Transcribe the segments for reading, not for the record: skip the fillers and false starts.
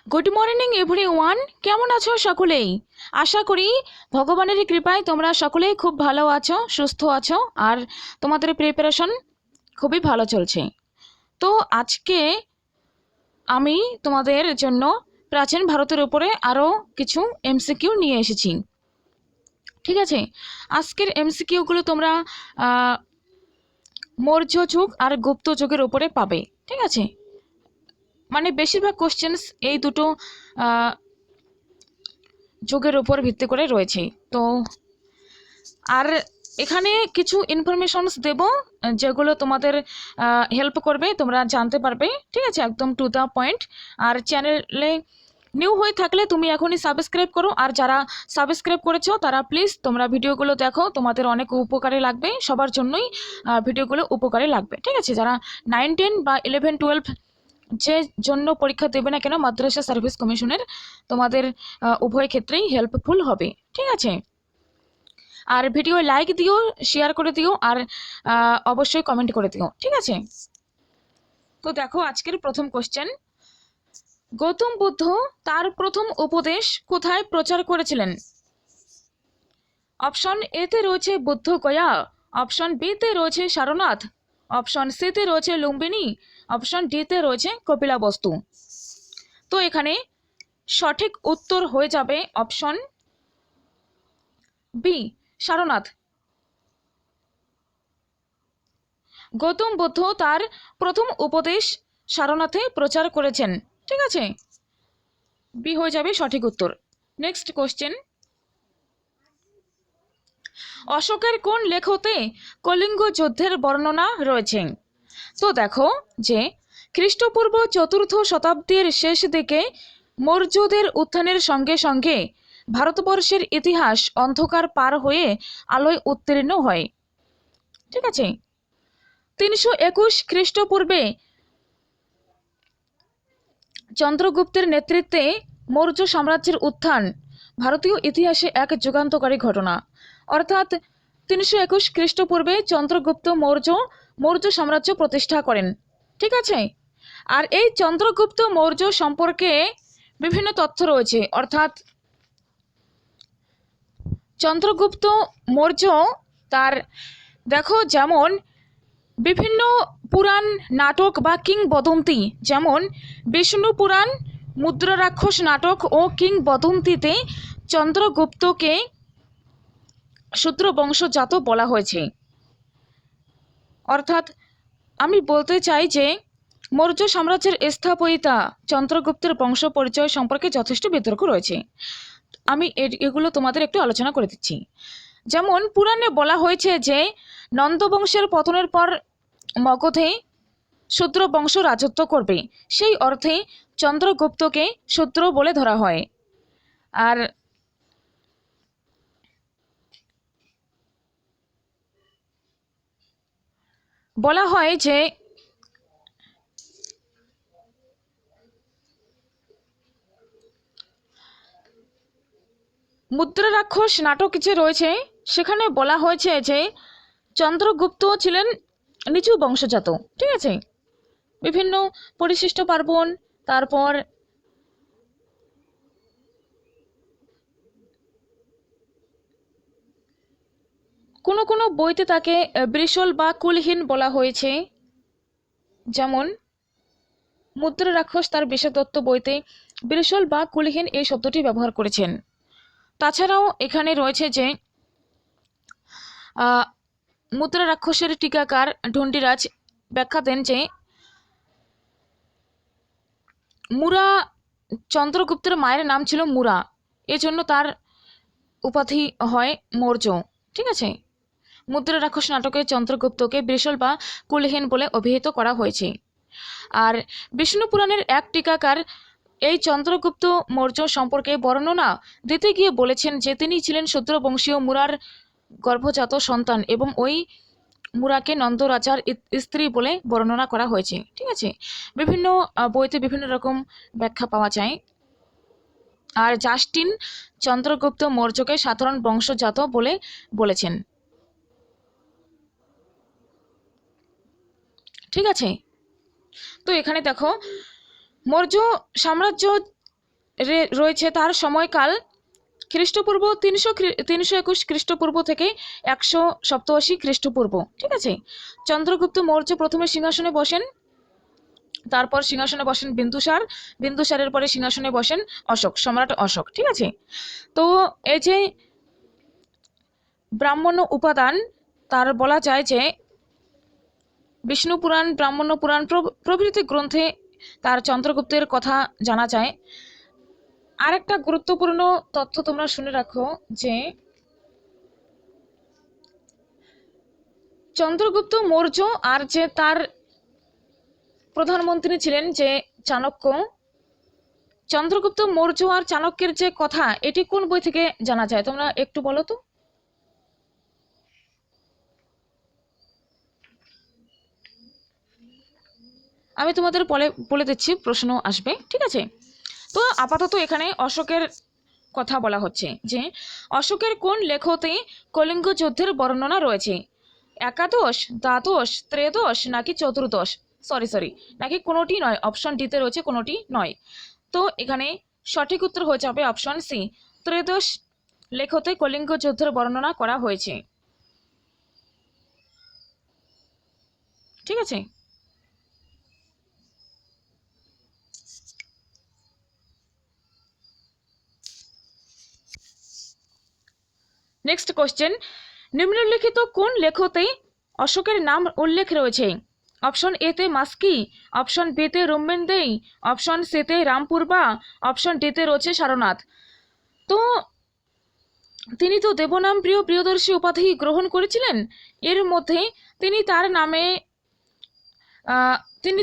Good morning everyone, কেমন আছো সকলেই? আশা করি ভগবানের কৃপায় তোমরা সকলেই খুব ভালো আছো, সুস্থ আছো, আর তোমাদের প্রিপারেশন খুবই ভালো চলছে। তো আজকে আমি তোমাদের জন্য প্রাচীন ভারতের উপরে আরও কিছু এমসিকিউ নিয়ে এসেছি। ঠিক আছে, আজকের এমসিকিউগুলো তোমরা মৌর্য যুগ আর গুপ্ত যুগের উপরে পাবে। ঠিক আছে, মানে বেশিরভাগ কোশ্চেন্স এই দুটো যুগের উপর ভিত্তি করে রয়েছে। তো আর এখানে কিছু ইনফরমেশনস দেব যেগুলো তোমাদের হেল্প করবে, তোমরা জানতে পারবে। ঠিক আছে, একদম টু দ্য পয়েন্ট। আর চ্যানেলে নিউ হয়ে থাকলে তুমি এখনই সাবস্ক্রাইব করো, আর যারা সাবস্ক্রাইব করেছো তারা প্লিজ তোমরা ভিডিওগুলো দেখো, তোমাদের অনেক উপকারে লাগবে, সবার জন্যই ভিডিওগুলো উপকারে লাগবে। ঠিক আছে, যারা 9, 10 বা 11, 12 যে জন্য পরীক্ষা দেবে না কেন, মাদ্রাসা সার্ভিস কমিশনের তোমাদের উভয় ক্ষেত্রেই হেল্পফুল হবে। ঠিক আছে, আর ভিডিও লাইক দিও, শেয়ার করে দিও, আর অবশ্যই কমেন্ট করে দিও। ঠিক আছে, তো দেখো আজকের প্রথম কোশ্চেন। গৌতম বুদ্ধ তার প্রথম উপদেশ কোথায় প্রচার করেছিলেন? অপশন এ তে রয়েছে বুদ্ধ গয়া, অপশন বি তে রয়েছে সারনাথ, অপশন সি তে রয়েছে লুম্বিনী, অপশন ডি তে রয়েছে কপিলাবস্তু। তো এখানে সঠিক উত্তর হয়ে যাবে অপশন বি, সারনাথ। গৌতম বুদ্ধ তার প্রথম উপদেশ সারনাথে প্রচার করেছেন। ঠিক আছে, বি হয়ে যাবে সঠিক উত্তর। Next question. অশোকের কোন লেখতে কলিঙ্গ যুদ্ধের বর্ণনা রয়েছে? তো দেখো যে খ্রিস্টপূর্ব 4র্থ শতাব্দীর শেষ দিকে মৌর্যদের উত্থানের সঙ্গে সঙ্গে ভারতবর্ষের ইতিহাস অন্ধকার পার হয়ে আলোয় উত্তীর্ণ হয়। ঠিক আছে, 321 খ্রিস্টপূর্বে চন্দ্রগুপ্তের নেতৃত্বে মৌর্য সাম্রাজ্যের উত্থান ভারতীয় ইতিহাসে এক যুগান্তকারী ঘটনা। অর্থাৎ 321 খ্রিস্টপূর্বে চন্দ্রগুপ্ত মৌর্য সাম্রাজ্য প্রতিষ্ঠা করেন। ঠিক আছে, আর এই চন্দ্রগুপ্ত মৌর্য সম্পর্কে বিভিন্ন তথ্য রয়েছে। অর্থাৎ চন্দ্রগুপ্ত মৌর্য তার দেখো যেমন বিভিন্ন পুরাণ, নাটক বা কিংবদন্তি, যেমন বিষ্ণু পুরাণ, মুদ্রা রাক্ষস নাটক ও কিংবদন্তিতে চন্দ্রগুপ্তকে শূদ্র বংশজাত বলা হয়েছে। অর্থাৎ আমি বলতে চাই যে মৌর্য সাম্রাজ্যের স্থাপত্যিতা চন্দ্রগুপ্তের বংশ পরিচয় সম্পর্কে যথেষ্ট বিতর্ক রয়েছে। আমি এগুলো তোমাদের একটু আলোচনা করে দিচ্ছি। যেমন পুরাণে বলা হয়েছে যে নন্দবংশের পতনের পর মগধে শূদ্র বংশ রাজত্ব করবে, সেই অর্থে চন্দ্রগুপ্তকে শূদ্র বলে ধরা হয়। আর বলা হয় যে মুদ্রা রাক্ষস নাটক যে রয়েছে সেখানে বলা হয়েছে যে চন্দ্রগুপ্ত ছিলেন নিচু বংশজাত। ঠিক আছে, বিভিন্ন পরিশিষ্ট পার্বণ, তারপর কোনো কোনো বইতে তাকে বৃষল বা কুলহীন বলা হয়েছে। যেমন মুদ্রা রাক্ষস তার বিশেষদত্ত বইতে বৃষল বা কুলহীন এই শব্দটি ব্যবহার করেছেন। তাছাড়াও এখানে রয়েছে যে মুদ্রা রাক্ষসের টিকাকার ঢন্ডিরাজ ব্যাখ্যা দেন যে মুরা, চন্দ্রগুপ্তের মায়ের নাম ছিল মুরা, এজন্য তার উপাধি হয় মৌর্য। ঠিক আছে, মুদ্রা রাক্ষস নাটকে চন্দ্রগুপ্তকে বৃষল বা কুলহীন বলে অভিহিত করা হয়েছে। আর বিষ্ণু পুরাণের এক টিকাকার এই চন্দ্রগুপ্ত মৌর্য সম্পর্কে বর্ণনা দিতে গিয়ে বলেছেন যে তিনি ছিলেন শূদ্রবংশীয় মুরার গর্ভজাত সন্তান এবং ওই মুরাকে নন্দ রাজার স্ত্রী বলে বর্ণনা করা হয়েছে। ঠিক আছে, বিভিন্ন বইতে বিভিন্ন রকম ব্যাখ্যা পাওয়া যায়। আর জাস্টিন চন্দ্রগুপ্ত মৌর্যকে সাধারণ বংশজাত বলে বলেছেন। ঠিক আছে, তো এখানে দেখো মৌর্য সাম্রাজ্য রয়েছে তার সময়কাল খ্রিস্টপূর্ব 321 খ্রিস্টপূর্ব থেকে 187 খ্রিস্টপূর্ব। ঠিক আছে। চন্দ্রগুপ্ত মৌর্য প্রথমে সিংহাসনে বসেন, তারপর সিংহাসনে বসেন বিন্দুসার, বিন্দুসারের পরে সিংহাসনে বসেন অশোক, সম্রাট অশোক। ঠিক আছে। তো এই যে ব্রাহ্মণ উপাদান, তার বলা যায় যে বিষ্ণু পুরাণ, ব্রাহ্মণ পুরাণ প্রভৃতি গ্রন্থে তার চন্দ্রগুপ্তের কথা জানা যায়। আর একটা গুরুত্বপূর্ণ তথ্য তোমরা শুনে রাখো যে চন্দ্রগুপ্ত মৌর্য আর যে তার প্রধানমন্ত্রী ছিলেন যে চাণক্য, চন্দ্রগুপ্ত মৌর্য আর চাণক্যের যে কথা, এটি কোন বই থেকে জানা যায় তোমরা একটু বলো তো। আমি তোমাদের বলে দিচ্ছি, প্রশ্ন আসবে। ঠিক আছে। তো আপাতত এখানে অশোকের কথা বলা হচ্ছে যে অশোকের কোন লেখতে কলিঙ্গ যুদ্ধের বর্ণনা রয়েছে? একাদশ, দ্বাদশ, ত্রয়োদশ নাকি চতুর্দশ? সরি নাকি কোনোটি নয়, অপশন ডিতে রয়েছে কোনোটি নয়। তো এখানে সঠিক উত্তর হয়ে যাবে অপশন সি, ত্রয়োদশ লেখতে কলিঙ্গ যুদ্ধের বর্ণনা করা হয়েছে। ঠিক আছে। নেক্সট কোশ্চেন, নিম্নলিখিত কোন লেখতে অশোকের নাম উল্লেখ রয়েছে? অপশন এ তে মাস্কি, অপশন বি তে রুম্মেনদেই, অপশন সি তে রামপুরবা, অপশন ডি তে রয়েছে সারনাথ। তো তিনি তো দেবনাম প্রিয় প্রিয়দর্শী উপাধি গ্রহণ করেছিলেন। এর মধ্যে তিনি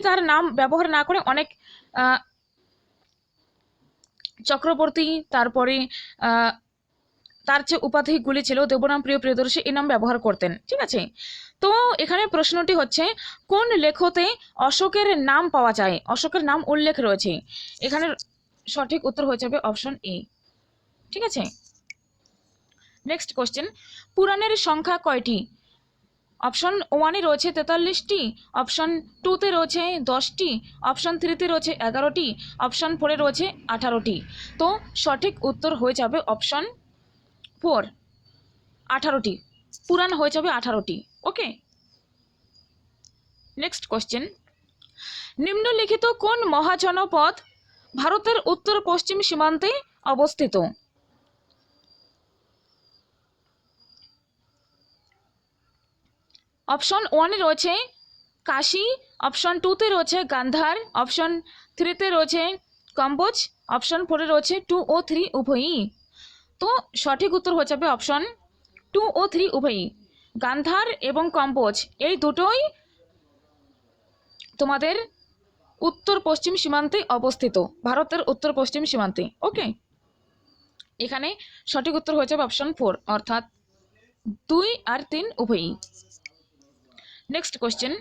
তার নাম ব্যবহার না করে অনেক চক্রবর্তী, তারপরে তার যে উপাধিগুলি ছিল দেবনাম প্রিয় প্রিয়দর্শী, এই নাম ব্যবহার করতেন। ঠিক আছে। তো এখানে প্রশ্নটি হচ্ছে কোন লেখতে অশোকের নাম পাওয়া যায়, অশোকের নাম উল্লেখ রয়েছে? এখানে সঠিক উত্তর হয়ে যাবে অপশন এ। ঠিক আছে। নেক্সট কোশ্চেন, পুরাণের সংখ্যা কয়টি? অপশন ওয়ানে রয়েছে 43টি, অপশন টুতে রয়েছে 10টি, অপশন থ্রিতে রয়েছে 11টি, অপশন ফোরে রয়েছে 18টি। তো সঠিক উত্তর হয়ে যাবে অপশন ফোর, 18টি। পুরাণ হয়ে যাবে 18টি। ওকে। নেক্সট কোশ্চেন, নিম্নলিখিত কোন মহাজনপদ ভারতের উত্তর পশ্চিম সীমান্তে অবস্থিত? অপশন ওয়ানে রয়েছে কাশী, অপশন টুতে রয়েছে গান্ধার, অপশন থ্রিতে রয়েছে কম্বোজ, অপশন ফোরে রয়েছে 2 ও 3 উভয়ই। তো সঠিক উত্তর হয়ে যাবে অপশন 2 ও 3 উভয়ই। গান্ধার এবং কম্বোজ এই দুটোই তোমাদের উত্তর পশ্চিম সীমান্তে অবস্থিত, ভারতের উত্তর পশ্চিম সীমান্তে। ওকে। এখানে সঠিক উত্তর হয়ে যাবে অপশন 4, অর্থাৎ 2 আর 3 উভয়ই। নেক্সট কোশ্চেন,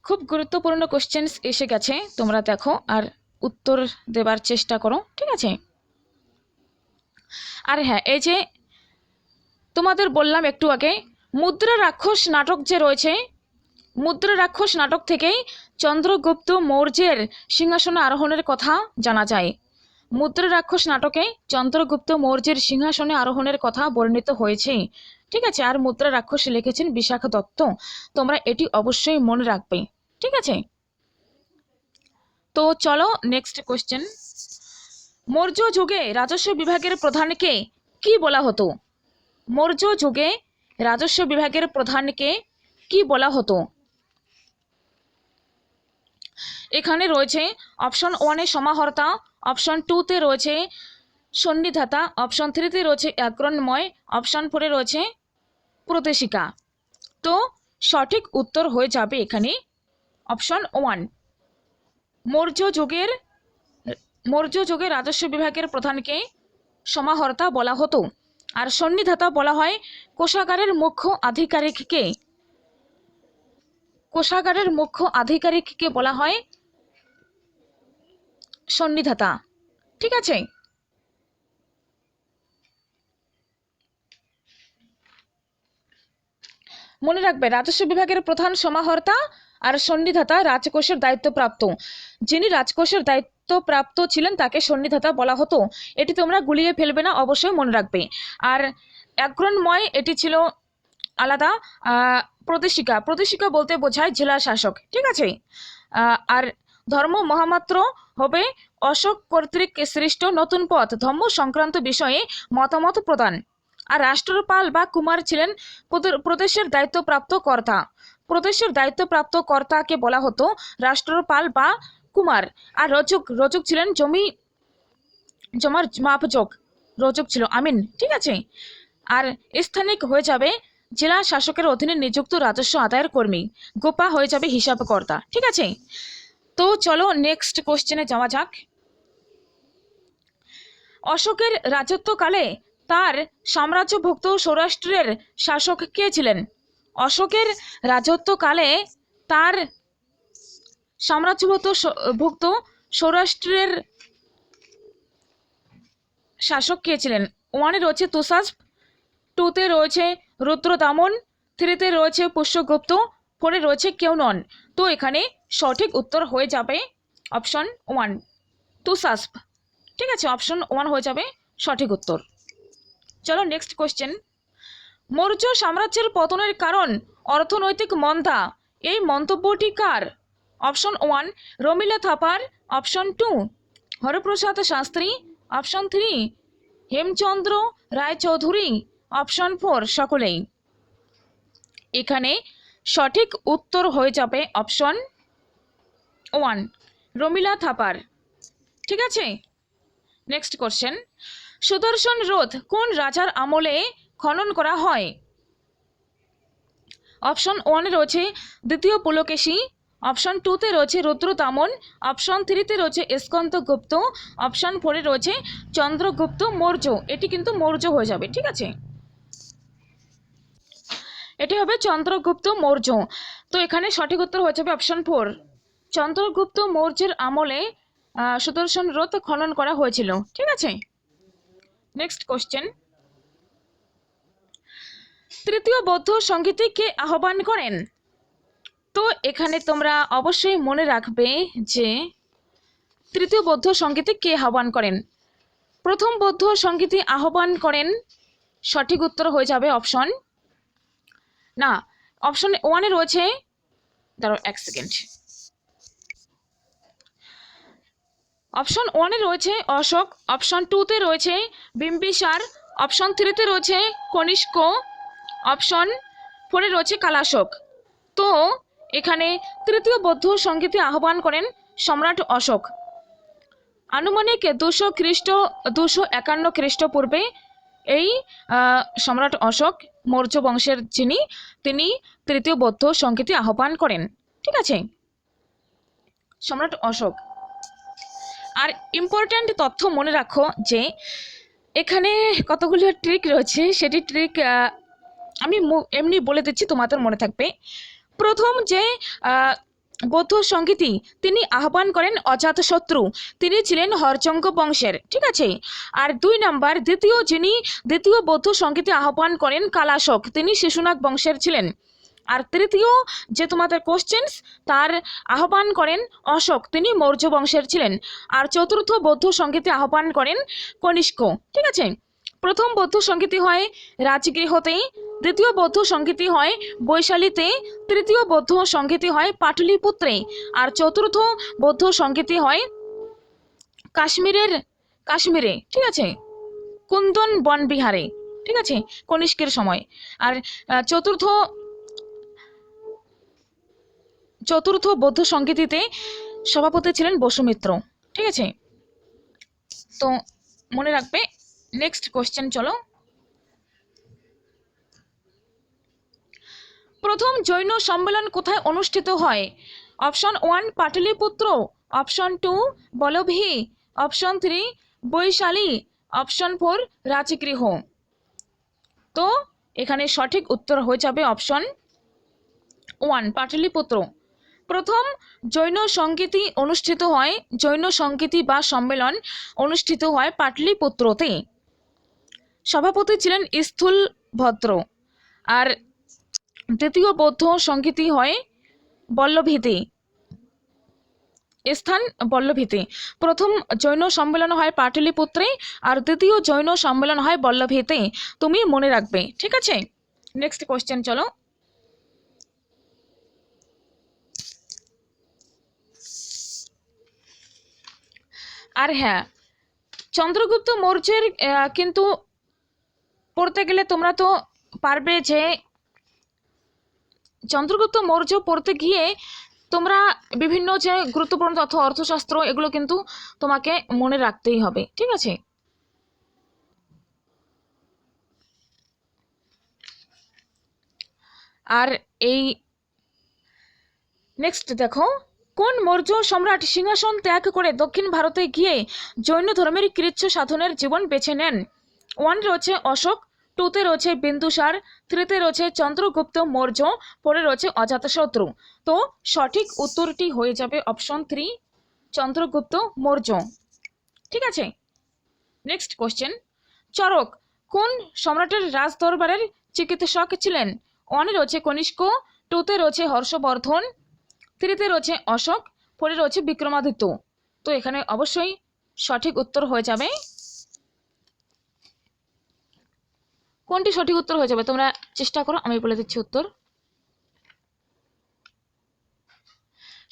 খুব গুরুত্বপূর্ণ কোশ্চেন এসে গেছে, তোমরা দেখো আর উত্তর দেবার চেষ্টা করো। ঠিক আছে। আর হ্যাঁ, এই যে তোমাদের বললাম একটু আগে, মুদ্রা রাক্ষস নাটক যে রয়েছে, মুদ্রা রাক্ষস নাটক থেকেই চন্দ্রগুপ্ত মৌর্যের সিংহাসনে আরোহণের কথা জানা যায়। মুদ্রা রাক্ষস নাটকে চন্দ্রগুপ্ত মৌর্যের সিংহাসনে আরোহণের কথা বর্ণিত হয়েছে। ঠিক আছে। আর মুদ্রা রাক্ষস লিখেছেন বিশাখা দত্ত। তোমরা এটি অবশ্যই মনে রাখবে। ঠিক আছে। তো চলো নেক্সট কোশ্চেন, মৌর্য যুগে রাজস্ব বিভাগের প্রধানকে কি বলা হতো? মৌর্য যুগে রাজস্ব বিভাগের প্রধানকে কি বলা হতো? এখানে রয়েছে অপশন ওয়ানে সমাহর্তা, অপশন টুতে রয়েছে সন্নিধাতা, অপশন থ্রিতে রয়েছে অগ্রণময়, অপশন ফোরে রয়েছে প্রদেশিকা। তো সঠিক উত্তর হয়ে যাবে এখানে অপশন ওয়ান। মৌর্য যুগে রাজস্ব বিভাগের প্রধানকে সমাহর্তা বলা হতো। আর সন্নিধাতা বলা হয় কোষাগারের মুখ্য আধিকারিককে, কোষাগারের মুখ্য আধিকারিককে বলা হয় সন্নিধাতা। ঠিক আছে। মনে রাখবে রাজস্ব বিভাগের প্রধান সমাহর্তা আর সন্নিধাতা রাজকোষের দায়িত্বপ্রাপ্ত। যিনি রাজকোষের দায়িত্বপ্রাপ্ত ছিলেন তাকে সন্নিধাতা বলা হতো। এটি তোমরা গুলিয়ে ফেলবে না, অবশ্যই মনে রাখবে। আর একগ্রন্ময় এটি ছিল আলাদা। প্রদেশিকা, প্রদেশিকা বলতে বোঝায় জেলা শাসক, ঠিক আছে। আর ধর্ম মহামাত্র হবে অশোক কর্তৃক সৃষ্ট নতুন পথ ধর্ম সংক্রান্ত বিষয়ে মতামত প্রদান। আর রাষ্ট্রপাল বা কুমার ছিলেন প্রদেশের দায়িত্বপ্রাপ্ত কর্তা। প্রদেশের দায়িত্বপ্রাপ্ত কর্তাকে বলা হতো রাষ্ট্রপাল বা কুমার। আর রজক, রজক ছিলেন জমার মাপজোক, রজক ছিল আমিন, ঠিক আছে। আর স্থানিক হয়ে যাবে জেলা শাসকের অধীনে নিযুক্ত রাজস্ব আদায়ের কর্মী। গোপা হয়ে যাবে হিসাবকর্তা, ঠিক আছে। তো চলো নেক্সট কোশ্চেনে যাওয়া যাক। অশোকের রাজত্বকালে তার সাম্রাজ্যভুক্ত সৌরাষ্ট্রের শাসক কে ছিলেন? অশোকের রাজত্বকালে তার সাম্রাজ্যভুক্ত সৌরাষ্ট্রের শাসক কে ছিলেন? ওয়ানে রয়েছে তুষাস্প, টুতে রয়েছে রুদ্রদামন, থ্রিতে রয়েছে পুষ্যগুপ্ত, ফোরে রয়েছে কেউ নন। তো এখানে সঠিক উত্তর হয়ে যাবে অপশন ওয়ান, তুষাস্প, ঠিক আছে। অপশন ওয়ান হয়ে যাবে সঠিক উত্তর। চলো নেক্সট কোশ্চেন। মৌর্য সাম্রাজ্যের পতনের কারণ অর্থনৈতিক মন্দা, এই মন্তব্যটি কার? Option one Romila Thapar, option two Haraprasad Shastri, option three Hemchandra Raychaudhuri, option four সকলেই। এখানে সঠিক উত্তর হয়ে যাবে অপশন ওয়ান রমিলা থাপার, ঠিক আছে। Next question. সুদর্শন রোদ কোন রাজার আমলে খনন করা হয়? অপশন ওয়ানে রয়েছে দ্বিতীয় পুলকেশী, অপশন টুতে রয়েছে রুদ্রদামন, অপশন থ্রিতে রয়েছে স্কন্দগুপ্ত, অপশন ফোরে রয়েছে চন্দ্রগুপ্ত মৌর্য। এটি কিন্তু মৌর্য হয়ে যাবে, ঠিক আছে। এটি হবে চন্দ্রগুপ্ত মৌর্য। তো এখানে সঠিক উত্তর হয়ে যাবে অপশন ফোর, চন্দ্রগুপ্ত মৌর্যের আমলে সুদর্শন রোদ খনন করা হয়েছিল, ঠিক আছে। Next question. তৃতীয় বৌদ্ধ সংগীতি কে আহ্বান করেন? তো এখানে তোমরা অবশ্যই মনে রাখবে যে তৃতীয় বৌদ্ধ সংগীতি কে আহ্বান করেন। প্রথম বৌদ্ধ সংগীতি আহ্বান করেন, সঠিক উত্তর হয়ে যাবে অপশন না, অপশন ওয়ানে রয়েছে, দাঁড়াও এক সেকেন্ড, অপশন ওয়ানে রয়েছে অশোক, অপশন টুতে রয়েছে বিম্বিসার, অপশন থ্রিতে রয়েছে কনিষ্ক, অপশন ফোরে রয়েছে কালাশোক। তো এখানে তৃতীয় বৌদ্ধ সংগীতি আহ্বান করেন সম্রাট অশোক। আনুমানিক 251 খ্রিস্টপূর্বে এই সম্রাট অশোক মৌর্য বংশের তিনি তৃতীয় বৌদ্ধ সংগীতি আহ্বান করেন, ঠিক আছে, সম্রাট অশোক। আর ইম্পর্ট্যান্ট তথ্য মনে রাখো যে এখানে কতগুলো ট্রিক রয়েছে, সেটি ট্রিক আমি এমনি বলে দিচ্ছি, তোমাদের মনে থাকবে। প্রথম যে বৌদ্ধ সংগীতি তিনি আহ্বান করেন অজাতশত্রু, তিনি ছিলেন হরচঙ্গ বংশের, ঠিক আছে। আর 2 নাম্বার দ্বিতীয় বৌদ্ধ সংগীতি আহ্বান করেন কালাশোক, তিনি শিশুনাগ বংশের ছিলেন। আর তৃতীয় যে তোমাদের কোশ্চেন্স, তার আহ্বান করেন অশোক, তিনি মৌর্য বংশের ছিলেন। আর চতুর্থ বৌদ্ধ সংগীতি আহ্বান করেন কনিষ্ক, ঠিক আছে। প্রথম বৌদ্ধ সংগীতি হয় রাজগৃহতে, দ্বিতীয় বৌদ্ধ সংগীতি হয় বৈশালীতে, তৃতীয় বৌদ্ধ সংগীতি হয় পাটলিপুত্রে, আর চতুর্থ বৌদ্ধ সংগীতি হয় কাশ্মীরে, ঠিক আছে, কুন্দন বনবিহারে, ঠিক আছে, কনিষ্কের সময়। আর চতুর্থ বৌদ্ধ সংগীতিতে সভাপতি ছিলেন বসুমিত্র, ঠিক আছে। তো মনে রাখবে। নেক্সট কোশ্চেন চলো। প্রথম জৈন সম্মেলন কোথায় অনুষ্ঠিত হয়? Option one Pataliputra, option two Valabhi, option three Vaishali, option four Rajgriha. তো এখানে সঠিক উত্তর হয়ে যাবে অপশন ওয়ান পাটলিপুত্র। প্রথম জৈন সংগীতি বা সম্মেলন অনুষ্ঠিত হয় পাটলিপুত্রতে। সভাপতি ছিলেন স্থূলভদ্র। আর দ্বিতীয় বৌদ্ধ সংগীতি হয় বল্লভীতে, স্থান বল্লভীতে। প্রথম জৈন সম্মেলন হয় পাটলিপুত্রে, আর দ্বিতীয় জৈন সম্মেলন হয় বল্লভীতে। তুমি মনে রাখবে, ঠিক আছে? নেক্সট কোশ্চেন চলো। আর হ্যাঁ, চন্দ্রগুপ্ত মৌর্যের কিন্তু পড়তে গেলে তোমরা তো পারবে যে চন্দ্রগুপ্ত মৌর্য পড়তে গিয়ে তোমরা বিভিন্ন যে গুরুত্বপূর্ণ তথ্য, অর্থশাস্ত্র, এগুলো কিন্তু তোমাকে মনে রাখতেই হবে, ঠিক আছে? আর এই নেক্সট দেখো, কোন মৌর্য সম্রাট সিংহাসন ত্যাগ করে দক্ষিণ ভারতে গিয়ে জৈন ধর্মের কৃচ্ছ সাধনের জীবন বেছে নেন? 1 রয়েছে অশোক, 2তে রয়েছে বিন্দুসার, 3তে রয়েছে চন্দ্রগুপ্ত মৌর্য, 4 রয়েছে অজাতশত্রু। তো সঠিক উত্তরটি হয়ে যাবে অপশন 3, চন্দ্রগুপ্ত মৌর্য, ঠিক আছে? নেক্সট কোশ্চেন, চরক কোন সম্রাটের রাজ দরবারের চিকিৎসক ছিলেন? 1 রয়েছে কনিষ্ক, 2তে রয়েছে হর্ষবর্ধন, 3তে রয়েছে অশোক, 4 রয়েছে বিক্রমাদিত্য। তো এখানে অবশ্যই সঠিক উত্তর হয়ে যাবে, কোনটি সঠিক উত্তর হয়ে যাবে তোমরা চেষ্টা করো, আমি বলে দিচ্ছি উত্তর।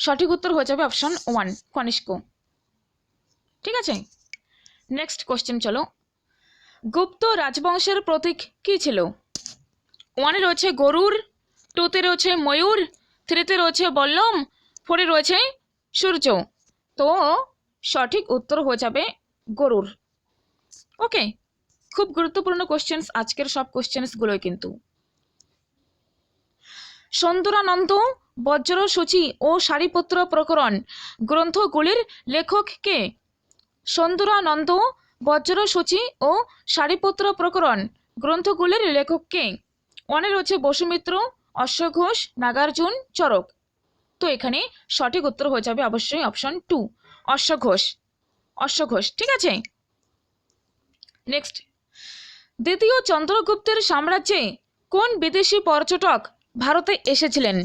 সঠিক উত্তর হয়ে যাবে অপশন 1, কনিষ্ক, ঠিক আছে? নেক্সট কোশ্চেন চলো, গুপ্ত রাজবংশের প্রতীক কি ছিল? 1 রয়েছে গরুর, 2তে রয়েছে ময়ূর, 3তে রয়েছে বল্লম, 4 রয়েছে সূর্য। তো সঠিক উত্তর হয়ে যাবে গরুর। ওকে, খুব গুরুত্বপূর্ণ কোশ্চেন্স আজকের সব কোশ্চেন্সগুলোই কিন্তু। সুন্দরানন্দ বজ্রসূচি ও সারিপত্র প্রকরণ গ্রন্থগুলির লেখক কে? সুন্দরানন্দ বজ্রসূচি ও সারিপত্র প্রকরণ গ্রন্থগুলির লেখক কে? 1 রয়েছে বসুমিত্র, অশ্বঘোষ, নাগার্জুন, চরক। তো এখানে সঠিক উত্তর হয়ে যাবে অবশ্যই অপশন 2, অশ্বঘোষ, অশ্বঘোষ, ঠিক আছে? নেক্সট, দ্বিতীয় চন্দ্রগুপ্তের সাম্রাজ্যে কোন বিদেশি পর্যটক ভারতে এসেছিলেন?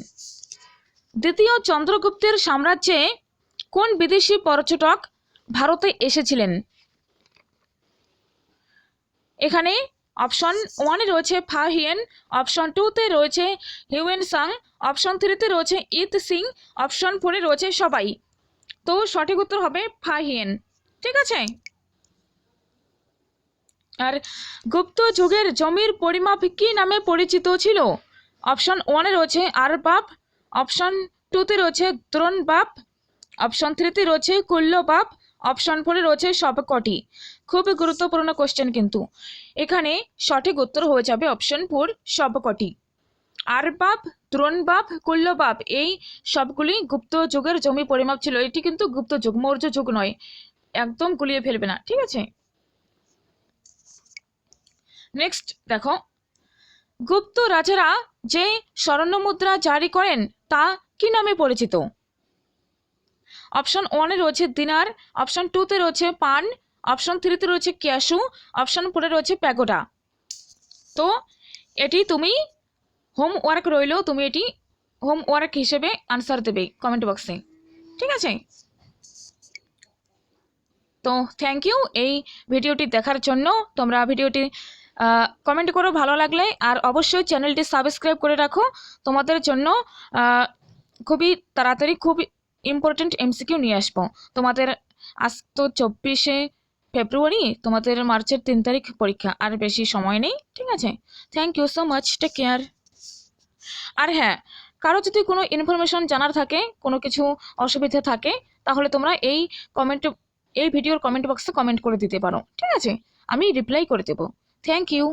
দ্বিতীয় চন্দ্রগুপ্তের সাম্রাজ্যে কোন বিদেশি পর্যটক ভারতে এসেছিলেন? এখানে অপশন 1 রয়েছে ফা হিয়েন, অপশন 2তে রয়েছে হিউয়েন সাং, অপশন 3তে রয়েছে ইত সিং, অপশন 4 রয়েছে সবাই। তো সঠিক উত্তর হবে ফা হিয়েন, ঠিক আছে? আর গুপ্ত যুগের জমির পরিমাপ কি নামে পরিচিত ছিল? অপশন 1 রয়েছে আরবাব, অপশন 2তে রয়েছে দ্রোণবাব, অপশন 3তে রয়েছে কুল্লবাব, অপশন 4 রয়েছে সবকটি। খুব গুরুত্বপূর্ণ কোশ্চেন কিন্তু। এখানে সঠিক উত্তর হয়ে যাবে অপশন 4, সবকটি। আরবাব, দ্রোণবাব, কুল্লবাব এই সবগুলি গুপ্ত যুগের জমি পরিমাপ ছিল। এটি কিন্তু গুপ্ত যুগ, মৌর্য যুগ নয়, একদম গুলিয়ে ফেলবে না, ঠিক আছে? নেক্সট দেখো, গুপ্ত রাজারা যে স্বর্ণ মুদ্রা জারি করেন তা কি নামে পরিচিত? অপশন 1 রয়েছে দিনার, অপশন 2তে রয়েছে পান, অপশন 3তে রয়েছে ক্যাশু, অপশন 4 রয়েছে প্যাগোডা। তো এটি তুমি হোমওয়ার্ক রইল, তুমি এটি হোমওয়ার্ক হিসেবে আনসার দেবে কমেন্ট বক্সে, ঠিক আছে? তো থ্যাংক ইউ এই ভিডিওটি দেখার জন্য। তোমরা ভিডিওটি কমেন্ট করো ভালো লাগলে, আর অবশ্যই চ্যানেলটি সাবস্ক্রাইব করে রাখো। তোমাদের জন্য খুবই তাড়াতাড়ি খুব ইম্পর্টেন্ট এমসিকিউ নিয়ে আসবো। তোমাদের আজ তো 24শে ফেব্রুয়ারি, তোমাদের মার্চের 3 তারিখ পরীক্ষা, আর বেশি সময় নেই, ঠিক আছে? Thank you so much, take care. আর হ্যাঁ, কারো যদি কোনো ইনফরমেশন জানার থাকে, কোনো কিছু অসুবিধা থাকে, তাহলে তোমরা এই ভিডিওর কমেন্ট বক্সে কমেন্ট করে দিতে পারো, ঠিক আছে? আমি রিপ্লাই করে দেবো। Thank you.